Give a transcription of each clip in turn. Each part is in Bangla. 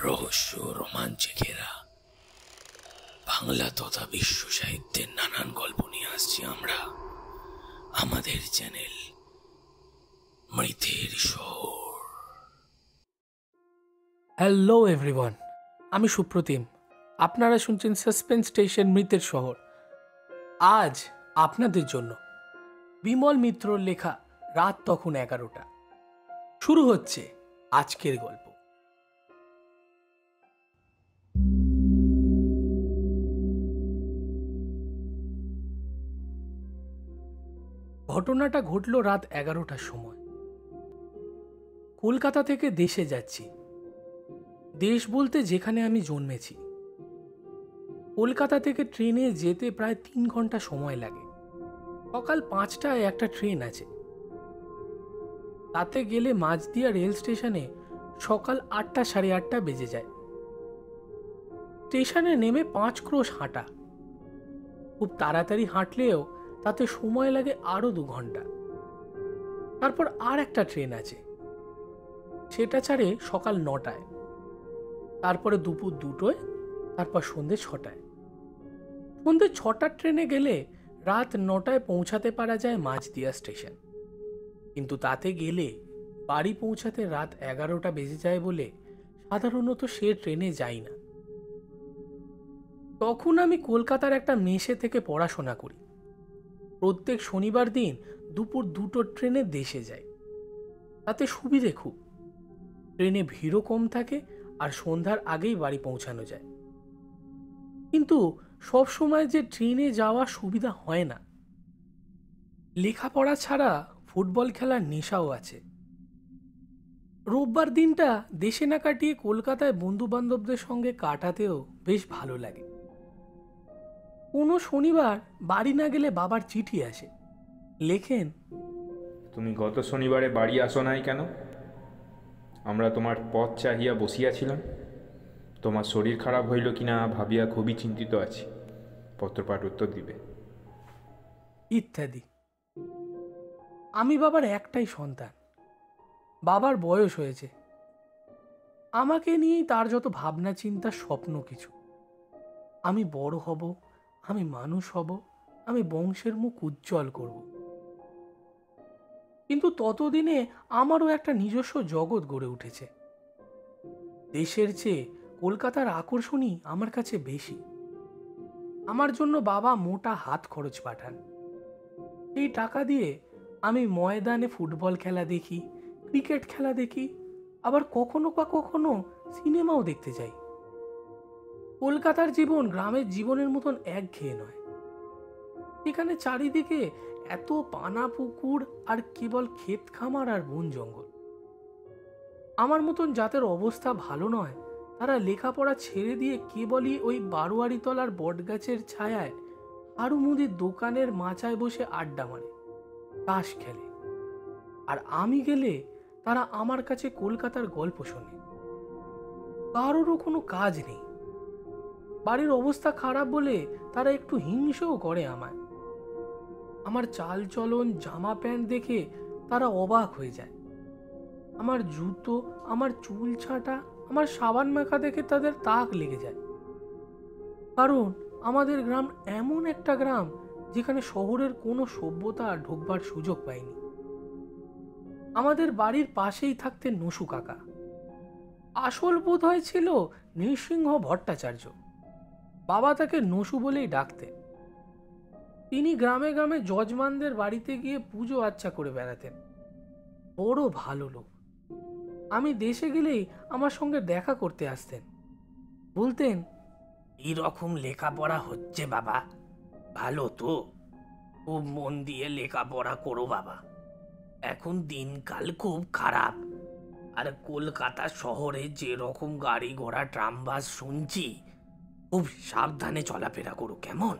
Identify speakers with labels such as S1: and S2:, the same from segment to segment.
S1: রহস্য রোমাঞ্চে ঘেরা বাংলা তথা বিশ্ব সাহিত্যের নানান গল্প নিয়ে আসছি আমরা আমাদের চ্যানেল মৃতের শহর।
S2: হ্যালো এভরিওয়ান, আমি সুপ্রতিম। আপনারা শুনছেন সাসপেন্স স্টেশন মৃতের শহর। আজ আপনাদের জন্য বিমল মিত্রর লেখা রাত তখন 11টা। শুরু হচ্ছে আজকের গল্প। ঘটনাটা ঘটল রাত 11টার সময়। কলকাতা থেকে দেশে যাচ্ছি। দেশ বলতে যেখানে আমি জন্মেছি। কলকাতা থেকে ট্রেনে যেতে প্রায় 3 ঘন্টা সময় লাগে। সকাল 5টায় একটা ট্রেন আছে, তাতে গেলে মাঝদিয়া রেল স্টেশনে সকাল 8টা সাড়ে 8টা বেজে যায়। স্টেশনে নেমে 5 ক্রোশ হাঁটা। খুব তাড়াতাড়ি হাঁটলেও তাতে সময় লাগে আরো 2 ঘন্টা। তারপর আর একটা ট্রেন আছে, সেটা ছাড়ে সকাল 9টায়, তারপরে দুপুর 2টোয়, তারপর সন্ধ্যে 6টায়। সন্ধ্যে 6টার ট্রেনে গেলে রাত 9টায় পৌঁছাতে পারা যায় মাঝদিয়া স্টেশন। কিন্তু তাতে গেলে বাড়ি পৌঁছাতে রাত 11টা বেজে যায় বলে সাধারণত সে ট্রেনে যাই না। তখন আমি কলকাতার একটা মেসে থেকে পড়াশোনা করি। প্রত্যেক শনিবার দিন দুপুর 2টোর ট্রেনে দেশে যাই। তাতে সুবিধে খুব, ট্রেনে ভিড়ও কম থাকে আর সন্ধ্যার আগেই বাড়ি পৌঁছানো যায়। কিন্তু সব সময় যে ট্রেনে যাওয়া সুবিধা হয় না। লেখাপড়া ছাড়া ফুটবল খেলার নেশাও আছে। রোববার দিনটা দেশে না কাটিয়ে কলকাতায় বন্ধু বান্ধবদের সঙ্গে কাটাতেও বেশ ভালো লাগে। কোনো শনিবার বাড়ি না গেলে বাবার চিঠি আসে। লেখেন,
S3: তুমি গত শনিবারে বাড়ি আসো নাই কেন? আমরা তোমার পথ চাহিয়া বসিয়াছিলাম। তোমার শরীর খারাপ হইল কিনা ভাবিয়া খুবই চিন্তিত আছি। পত্রপাঠ উত্তর দিবে,
S2: ইত্যাদি। আমি বাবার একটাই সন্তান। বাবার বয়স হয়েছে। আমাকে নিয়েই তার যত ভাবনা চিন্তা, স্বপ্ন কিছু। আমি বড় হব, আমি মানুষ হব, আমি বংশের মুখ উজ্জ্বল করব। কিন্তু ততদিনে আমারও একটা নিজস্ব জগৎ গড়ে উঠেছে। দেশের চেয়ে কলকাতার আকর্ষণই আমার কাছে বেশি। আমার জন্য বাবা মোটা হাত খরচ পাঠান। এই টাকা দিয়ে আমি ময়দানে ফুটবল খেলা দেখি, ক্রিকেট খেলা দেখি, আবার কখনো কখনো সিনেমাও দেখতে যাই। কলকাতার জীবন গ্রামের জীবনের মতন একঘেয়ে নয়। এখানে চারিদিকে এত পানা পুকুর আর কেবল ক্ষেত খামার আর বন জঙ্গল। আমার মতন যাদের অবস্থা ভালো নয়, তারা লেখাপড়া ছেড়ে দিয়ে কেবলই ওই বারোয়ারি তলার বটগাছের ছায়ায় আরু মুদির দোকানের মাচায় বসে আড্ডা মারে, তাস খেলে। আর আমি গেলে তারা আমার কাছে কলকাতার গল্প শোনে। কারোরও কোনো কাজ নেই। বাড়ির অবস্থা খারাপ বলে তারা একটু হিংসেও করে আমায়। আমার চাল চলন, জামা প্যান্ট দেখে তারা অবাক হয়ে যায়। আমার জুতো, আমার চুল ছাঁটা, আমার সাবান মাখা দেখে তাদের তাক লেগে যায়। কারণ আমাদের গ্রাম এমন একটা গ্রাম যেখানে শহরের কোনো সভ্যতা ঢোকবার সুযোগ পায়নি। আমাদের বাড়ির পাশেই থাকতেন নসু কাকা। আসল বোধ হয় ছিল নৃসিংহ ভট্টাচার্য। বাবা তাকে নসু বলেই ডাকতেন। তিনি গ্রামে গ্রামে যজমানদের বাড়িতে গিয়ে পুজো আচ্ছা করে বেড়াতেন। বড় ভালো লোক। আমি দেশে গেলেই আমার সঙ্গে দেখা করতে আসতেন। বলতেন, এরকম লেখাপড়া হচ্ছে বাবা, ভালো তো, খুব মন দিয়ে লেখাপড়া করো বাবা। এখন দিনকাল খুব খারাপ, আর কলকাতা শহরে যে রকম গাড়ি ঘোড়া ট্রাম বাস শুনছি, খুব সাবধানে চলাফেরা করো কেমন?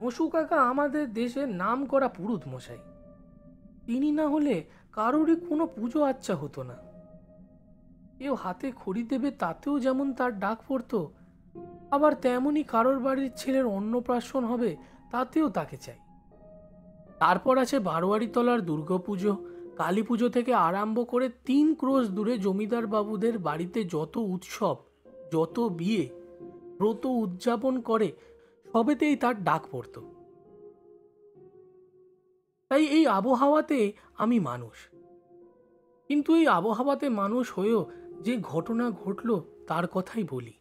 S2: মশু কাকা আমাদের দেশের নাম করা পুরুত মশাই। তিনি না হলে কারোরই কোনো পুজো আচ্ছা হতো না। কেউ হাতে খড়ি দেবে তাতেও যেমন তার ডাক পড়তো, আবার তেমনি কারোর বাড়ির ছেলের অন্নপ্রাশন হবে তাতেও তাকে চাই। তারপর আছে বারোয়ারি তলার দুর্গাপুজো, কালী পুজো থেকে আরম্ভ করে 3 ক্রোশ দূরে জমিদার বাবুদের বাড়িতে যত উৎসব, যত বিয়ে, ব্রত উদযাপন করে সবেতেই তার ডাক পড়ত। তাই এই আবহাওয়াতে আমি মানুষ, কিন্তু এই আবহাওয়াতে মানুষ হয়েও যে ঘটনা ঘটল তার কথাই বলি।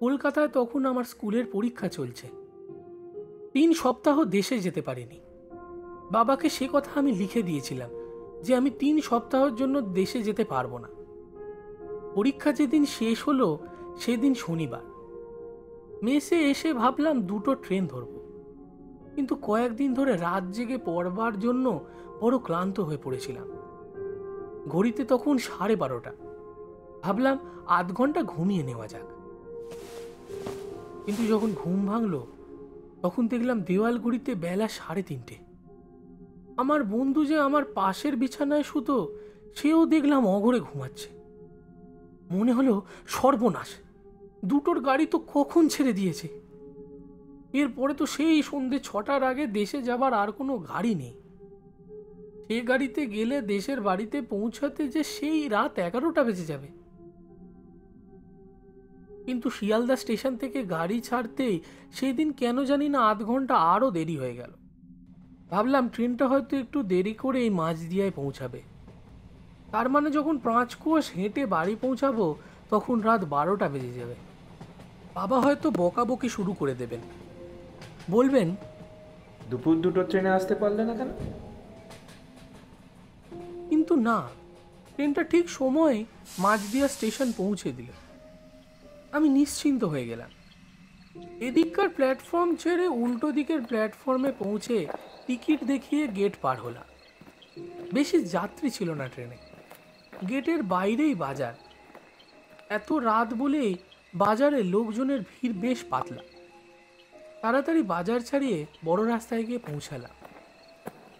S2: কলকাতায় তখন আমার স্কুলের পরীক্ষা চলছে। 3 সপ্তাহ দেশে যেতে পারিনি। বাবাকে সে কথা আমি লিখে দিয়েছিলাম যে আমি 3 সপ্তাহের জন্য দেশে যেতে পারবো না। পরীক্ষা যেদিন শেষ হলো সেদিন শনিবার। মেসে এসে ভাবলাম 2টো ট্রেন ধরব, কিন্তু কয়েকদিন ধরে রাত জেগে পড়বার জন্য বড় ক্লান্ত হয়ে পড়েছিলাম। ঘড়িতে তখন 12:30। ভাবলাম আধ ঘন্টা ঘুমিয়ে নেওয়া যাক। কিন্তু যখন ঘুম ভাঙল তখন দেখলাম দেওয়াল ঘড়িতে বেলা 3:30। আমার বন্ধু যে আমার পাশের বিছানায় শুতো সেও দেখলাম অঘরে ঘুমাচ্ছে। মনে হলো সর্বনাশ, 2টোর গাড়ি তো কখন ছেড়ে দিয়েছে। এরপরে তো সেই সন্ধ্যে 6টার আগে দেশে যাবার আর কোনো গাড়ি নেই। সে গাড়িতে গেলে দেশের বাড়িতে পৌঁছাতে যে সেই রাত 11টা বেজে যাবে। কিন্তু শিয়ালদা স্টেশন থেকে গাড়ি ছাড়তেই সেই দিন কেন জানি না আধ ঘন্টা আরও দেরি হয়ে গেল। ভাবলাম ট্রেনটা হয়তো একটু দেরি করে এই মাঝদিয়ায় পৌঁছাবে। তার মানে যখন 5 কোষ হেঁটে বাড়ি পৌঁছাবো তখন রাত 12টা বেজে যাবে। বাবা হয়তো বকাবকি শুরু করে দেবেন, বলবেন
S3: দুপুর 2টোর ট্রেনে আসতে পারলে না কেন?
S2: কিন্তু না, ট্রেনটা ঠিক সময়ে মাঝদিয়া স্টেশন পৌঁছে দিল। আমি নিশ্চিন্ত হয়ে গেলাম। এদিককার প্ল্যাটফর্ম ছেড়ে উল্টো দিকের প্ল্যাটফর্মে পৌঁছে টিকিট দেখিয়ে গেট পার হলাম। বেশি যাত্রী ছিল না ট্রেনে। গেটের বাইরেই বাজার। এত রাত বলে বাজারে লোকজনের ভিড় বেশ পাতলা। তাড়াতাড়ি বাজার ছাড়িয়ে বড় রাস্তায় গিয়ে পৌঁছালাম।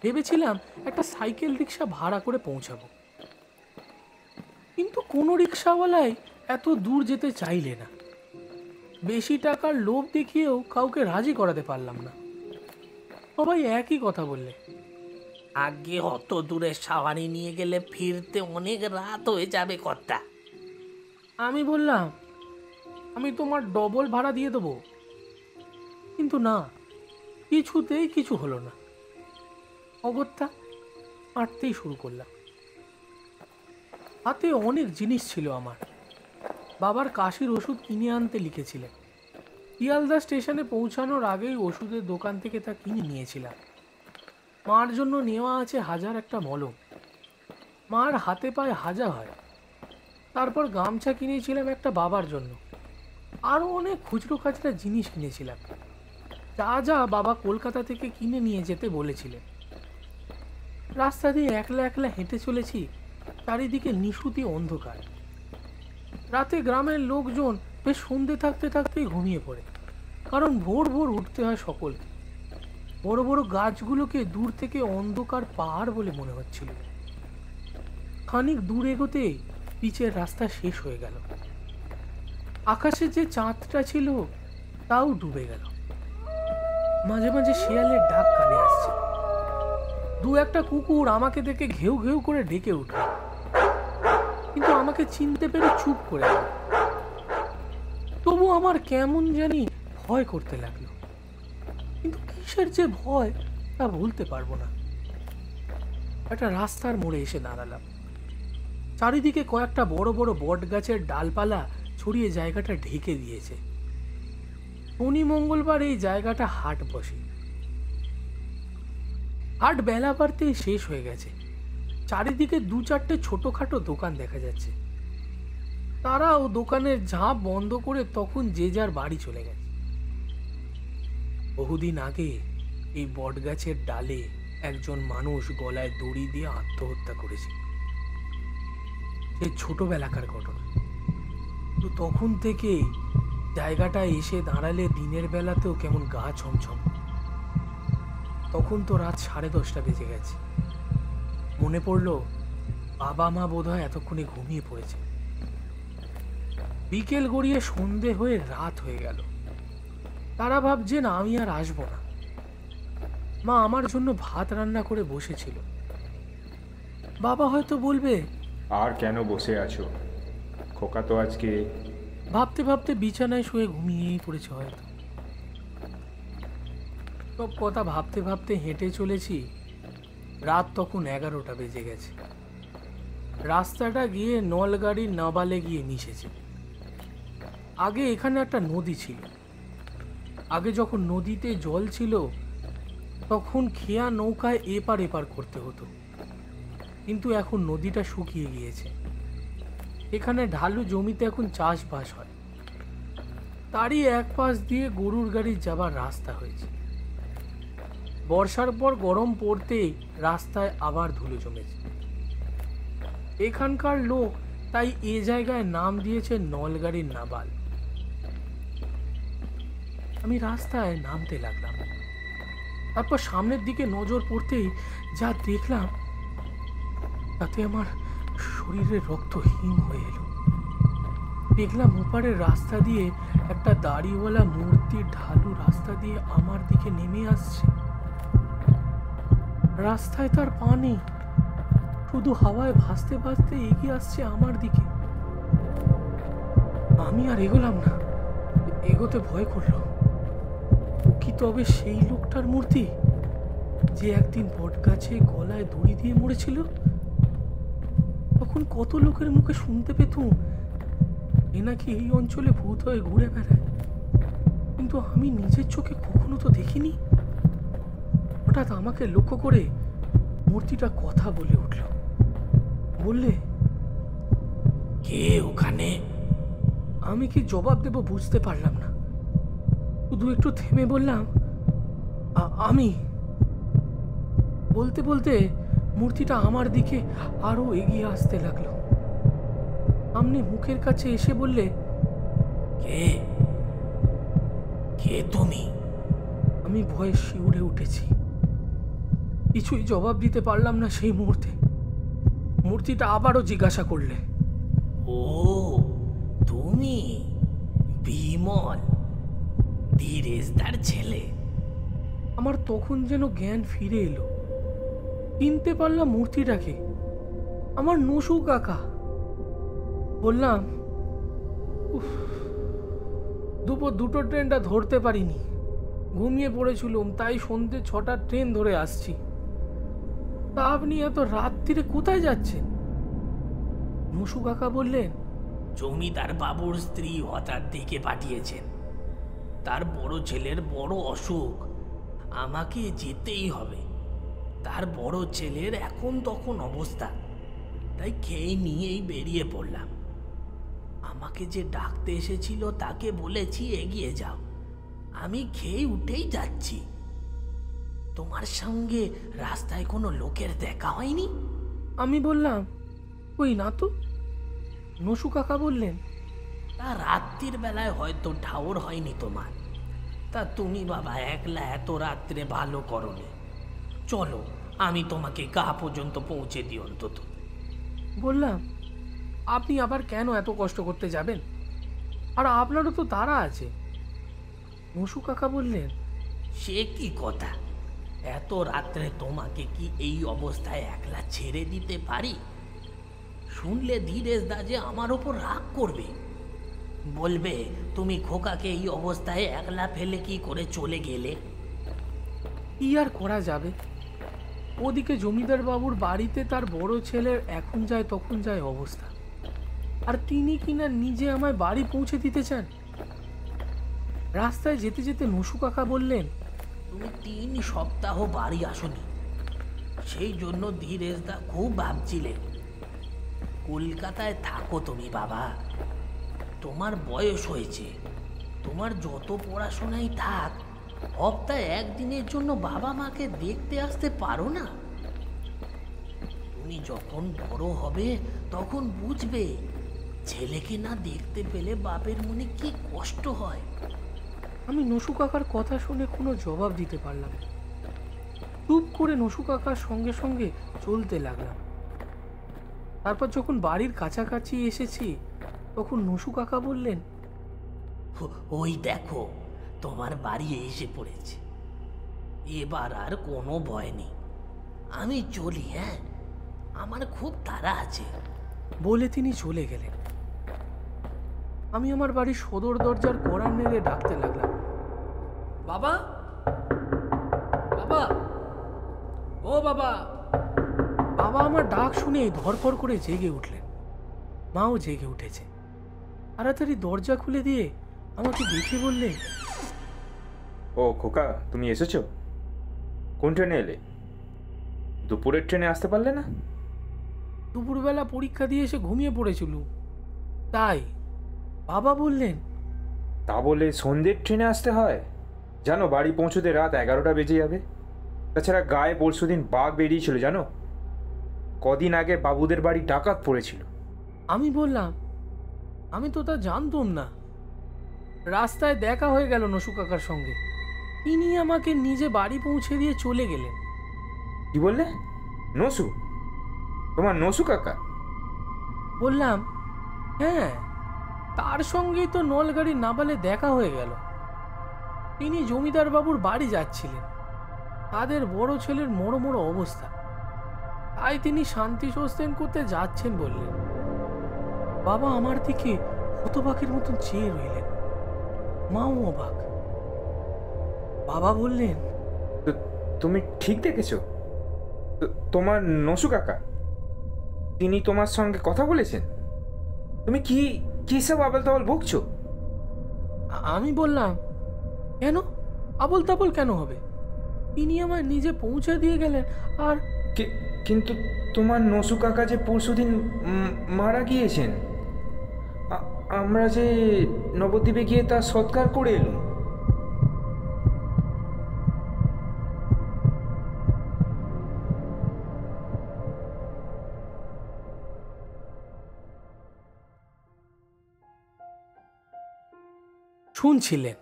S2: ভেবেছিলাম একটা সাইকেল রিক্সা ভাড়া করে পৌঁছাবো, কিন্তু কোনো রিক্সাওয়ালাই এত দূর যেতে চাইলে না। বেশি টাকার লোভ দেখিয়েও কাউকে রাজি করাতে পারলাম না। সবাই একই কথা বললে,
S4: আগে অত দূরে সাওয়ারি নিয়ে গেলে ফিরতে অনেক রাত হয়ে যাবে কর্তা।
S2: আমি বললাম আমি তোমার ডবল ভাড়া দিয়ে দেবো। কিন্তু না, কিছুতেই কিছু হলো না। অগত্যা হাঁটতেই শুরু করলাম। হাতে অনেক জিনিস ছিল আমার। বাবার কাশির ওষুধ কিনে আনতে লিখেছিলেন। শিয়ালদা স্টেশনে পৌঁছানোর আগেই ওষুধের দোকান থেকে তা কিনে নিয়েছিলাম। মার জন্য নেওয়া আছে 1000 একটা মলম। মার হাতে পায়ে হাজা হয়। তারপর গামছা কিনেছিলাম একটা বাবার জন্য। আরও অনেক খুচরো খাচরা জিনিস কিনেছিলাম, যা যা বাবা কলকাতা থেকে কিনে নিয়ে যেতে বলেছিলেন। রাস্তা দিয়ে একলা একলা হেঁটে চলেছি। চারিদিকে নিশুতি অন্ধকার। রাতে গ্রামের লোকজন বেশ সন্ধে থাকতে থাকতেই ঘুমিয়ে পড়ে, কারণ ভোর ভোর উঠতে হয় সকলকে। বড় বড় গাছগুলোকে দূর থেকে অন্ধকার পাহাড় বলে মনে হচ্ছিল। খানিক দূর এগোতে পিচের রাস্তা শেষ হয়ে গেল। আকাশে যে চাঁদটা ছিল তাও ডুবে গেল। মাঝে মাঝে শিয়ালের ডাক কানে আসছে। 2-1টা কুকুর আমাকে দেখে ঘেউ ঘেউ করে ডেকে উঠল, কিন্তু আমাকে চিনতে পেরে চুপ করে গেল। তবু আমার কেমন জানি ভয় করতে লাগলো, কিন্তু কিসের যে ভয় তা বলতে পারবো না। একটা রাস্তার মোড়ে এসে দাঁড়ালাম। চারিদিকে কয়েকটা বড় বড় বট গাছের ডালপালা ছড়িয়ে জায়গাটা ঢেকে দিয়েছে। শনি মঙ্গলবার এই জায়গাটা হাট বসে। হাট বেলা বাড়তেই শেষ হয়ে গেছে। চারিদিকে 2-4টে ছোটখাটো দোকান দেখা যাচ্ছে। তারাও দোকানের ঝাঁপ বন্ধ করে তখন যে যার বাড়ি চলে গেছে। বহুদিন আগে এই বটগাছের ডালে একজন মানুষ গলায় দড়ি দিয়ে আত্মহত্যা করেছে। সে ছোটবেলাকার ঘটনা। তো তখন থেকে জায়গাটা এসে দাঁড়ালে দিনের বেলাতেও কেমন গা ছমছম। তখন তো রাত 10:30 বেজে গেছে। মনে পড়লো বাবা মা বোধহয় এতক্ষণে ঘুমিয়ে পড়েছে। বিকেল গড়িয়ে সন্ধে হয়ে রাত হয়ে গেল। তারা ভাবছেন আমি আর আসবো না। মা আমার জন্য ভাত রান্না করে বসেছিল। বাবা হয়তো বলবে,
S3: আর কেন বসে আছো? খোকা তো আজকে...
S2: ভাবতে ভাবতে বিছানায় শুয়ে ঘুমিয়েই পড়েছে হয়তো। সব কথা ভাবতে ভাবতে হেঁটে চলেছি। রাত তখন 11টা বেজে গেছে। রাস্তাটা গিয়ে নলগাড়ির নাবালে গিয়ে মিশেছে। আগে এখানে একটা নদী ছিল। আগে যখন নদীতে জল ছিল তখন খেয়া নৌকায় এপার এপার করতে হতো, কিন্তু এখন নদীটা শুকিয়ে গিয়েছে। এখানে ঢালু জমিতে এখন চাষবাস হয়। তারই এক পাশ দিয়ে গরুর গাড়ি যাবার রাস্তা হয়েছে। বর্ষার পর গরম পড়তেই রাস্তায় আবার ধুলো জমেছে। এখানকার লোক তাই এ জায়গায় নাম দিয়েছে নলগাড়ির নাবাল। আমি রাস্তায় নামতে লাগলাম। তারপর সামনের দিকে নজর পড়তেই যা দেখলাম তাতে আমার শরীরের রক্ত হিম হয়ে এলো। দেখলাম ওপারের রাস্তা দিয়ে একটা দাড়িওয়ালা মূর্তির ঢালু রাস্তা দিয়ে আমার দিকে নেমে আসছে। রাস্তায় তার পা নেই, শুধু হাওয়ায় ভাসতে ভাসতে এগিয়ে আসছে আমার দিকে। আমি আর এগোলাম না, এগোতে ভয় করলো। কি তবে সেই লোকটার মূর্তি যে একদিন বটগাছে গলায় দড়ি দিয়ে মরেছিল? তখন কত লোকের মুখে শুনতে পেতুম এ নাকি এই অঞ্চলে ভূত হয়ে ঘুরে বেড়ায়, কিন্তু আমি নিজের চোখে কখনো তো দেখিনি। হঠাৎ আমাকে লক্ষ্য করে মূর্তিটা কথা বলে উঠল। বললে,
S4: কে ওখানে?
S2: আমি কি জবাব দেব বুঝতে পারলাম না। শুধু একটু থেমে বললাম, আমি। বলতে বলতে মূর্তিটা আমার দিকে আরো এগিয়ে আসতে লাগলো। সামনে মুখের কাছে এসে বললে,
S4: কে? কে তুমি?
S2: আমি ভয়ে শিউরে উঠেছি। কিছুই জবাব দিতে পারলাম না সেই মুহূর্তে। মূর্তিটা আবারও জিজ্ঞাসা করলে,
S4: ও তুমি বিমল, ধীরেশদার ছেলে?
S2: আমার তখন যেন জ্ঞান ফিরে এলো। চিনতে পারলাম মূর্তিটাকে, আমার নসু কাকা। বললাম, দুপুর 2টো ট্রেনটা ধরতে পারিনি, ঘুমিয়ে পড়েছিলাম, তাই সন্ধ্যে 6টার ট্রেন ধরে আসছি। তা আপনি এত রাত্রিরে কোথায় যাচ্ছেন? নসু কাকা বললেন,
S4: জমিদার বাবুর স্ত্রী হঠাৎ দিকে পাঠিয়েছেন। তার বড় ছেলের বড় অসুখ, আমাকে যেতেই হবে। তার বড় ছেলের এখন তখন অবস্থা, তাই খেয়ে নিয়েই বেরিয়ে পড়লাম। আমাকে যে ডাকতে এসেছিল তাকে বলেছি এগিয়ে যাও, আমি খেয়ে উঠেই যাচ্ছি। তোমার সঙ্গে রাস্তায় কোনো লোকের দেখা হয়নি?
S2: আমি বললাম, কই না তো। নসু কাকা বললেন,
S4: তা রাত্রির বেলায় হয়তো ঠাউর হয়নি তোমার। তা তুমি বাবা একলা এত রাত্রে ভালো করনি। চলো, আমি তোমাকে গা পর্যন্ত পৌঁছে দিই অন্তত।
S2: বললাম, আপনি আবার কেন এত কষ্ট করতে যাবেন? আর আপনারও তো তারা আছে। নসু কাকা বললেন,
S4: সে কি কথা? এত রাত্রে তোমাকে কি এই অবস্থায় একলা ছেড়ে দিতে পারি? শুনলে ধীরেশদা যে আমার ওপর রাগ করবে, বলবে তুমি খোকাকে এই অবস্থায় একলা ফেলে কি করে চলে গেলে।
S2: কি আর করা যাবে? ওদিকে জমিদার বাবুর বাড়িতে তার বড় ছেলের এখন যায় তখন যায় অবস্থা, আর তিনি কিনা নিজে আমায় বাড়ি পৌঁছে দিতে চান। রাস্তায় যেতে যেতে নসু কাকা বললেন,
S4: তুমি 3 সপ্তাহ বাড়ি আসনি, সেই জন্য ধীরেশদা খুব ভাবছিলেন। কলকাতায় থাকো তুমি বাবা, তোমার বয়স হয়েছে, তোমার যত পড়াশোনাই থাক, সপ্তাহে একদিনের জন্য বাবা মাকে দেখতে আসতে পারো না? তুমি যখন বড় হবে তখন বুঝবে ছেলেকে না দেখতে পেলে বাপের মনে কি কষ্ট হয়।
S2: আমি নসু কাকার কথা শুনে কোনো জবাব দিতে পারলাম না। চুপ করে নসু কাকার সঙ্গে সঙ্গে চলতে লাগলাম। তারপর যখন বাড়ির কাছাকাছি এসেছি তখন নসু কাকা বললেন,
S4: ওই দেখো তোমার বাড়ি এসে পড়েছে। এবার আর কোনো ভয় নেই। আমি চলি, হ্যাঁ, আমার খুব তাড়া আছে।
S2: বলে তিনি চলে গেলেন। আমি আমার বাড়ির সদর দরজার কড়া নেড়ে ডাকতে লাগলাম, বাবা, বাবা, ও বাবা। বাবা আমার ডাক শুনে ধরফর করে জেগে উঠলেন। মাও জেগে উঠেছে। তাড়াতাড়ি দরজা খুলে দিয়ে আমাকে দেখে বললে,
S3: ও খোকা, তুমি এসেছো? কোন ট্রেনে এলে? দুপুরের ট্রেনে আসতে পারলে না?
S2: দুপুরবেলা পরীক্ষা দিয়ে এসে ঘুমিয়ে পড়েছিল, তাই। বাবা বললেন,
S3: তা বলে সন্ধ্যের ট্রেনে আসতে হয়? জানো বাড়ি পৌঁছতে রাত 11টা বেজে যাবে। তাছাড়া গায়ে পরশুদিন বাঘ বেরিয়েছিল জানো। কদিন আগে বাবুদের বাড়ি ডাকাত পড়েছিল।
S2: আমি বললাম, আমি তো তা জানতাম না। রাস্তায় দেখা হয়ে গেল নসু কাকার সঙ্গে। তিনি আমাকে নিজে বাড়ি পৌঁছে দিয়ে চলে গেলেন।
S3: কি বললে? নসু? তোমার নসু কাকা?
S2: বললাম, হ্যাঁ, তার সঙ্গেই তো নলগাড়ি নাবালে দেখা হয়ে গেল। তিনি জমিদার বাবুর বাড়ি যাচ্ছিলেন। তাদের বড় ছেলের মোড়ো মোড়ো অবস্থা, তাই তিনি শান্তি সস্তেন করতে যাচ্ছেন বললেন। বাবা আমার দিকে হতবাকের মতন চেয়ে রইলেন। মাও অবাক। বাবা বললেন,
S3: তুমি ঠিক দেখেছো? তোমার নসু কাকা, তিনি তোমার সঙ্গে কথা বলেছেন? তুমি কি সব আবল তাবল বকছো?
S2: আমি বললাম, কেন আবল তাবল কেন হবে? তিনি আমায় নিজে পৌঁছে দিয়ে গেলেন। আর
S3: কিন্তু তোমার নসু কাকা যে পরশুদিন মারা গিয়েছেন, আমরা যে নবদ্বীপে গিয়ে তার সৎকার করে এলুম।
S2: শুনছিলেন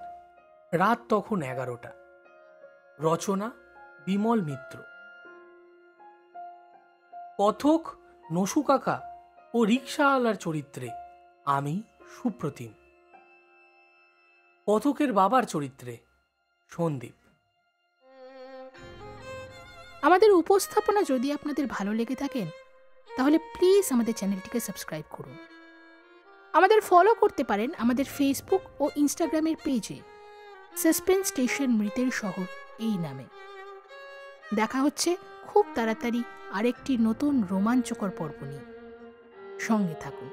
S2: রাত তখন 11টা। রচনা বিমল মিত্র। কথক নসু কাকা ও রিকশাওয়ালার চরিত্রে আমি সুপ্রতিম। কথকের বাবার চরিত্রে সন্দীপ।
S5: আমাদের উপস্থাপনা যদি আপনাদের ভালো লেগে থাকেন তাহলে প্লিজ আমাদের চ্যানেলটিকে সাবস্ক্রাইব করুন। আমাদের ফলো করতে পারেন আমাদের ফেসবুক ও ইনস্টাগ্রামের পেজে সাসপেন্স স্টেশন মৃতের শহর এই নামে। দেখা হচ্ছে খুব তাড়াতাড়ি আরেকটি নতুন রোমাঞ্চকর পর্ব নিয়ে। সঙ্গে থাকুন।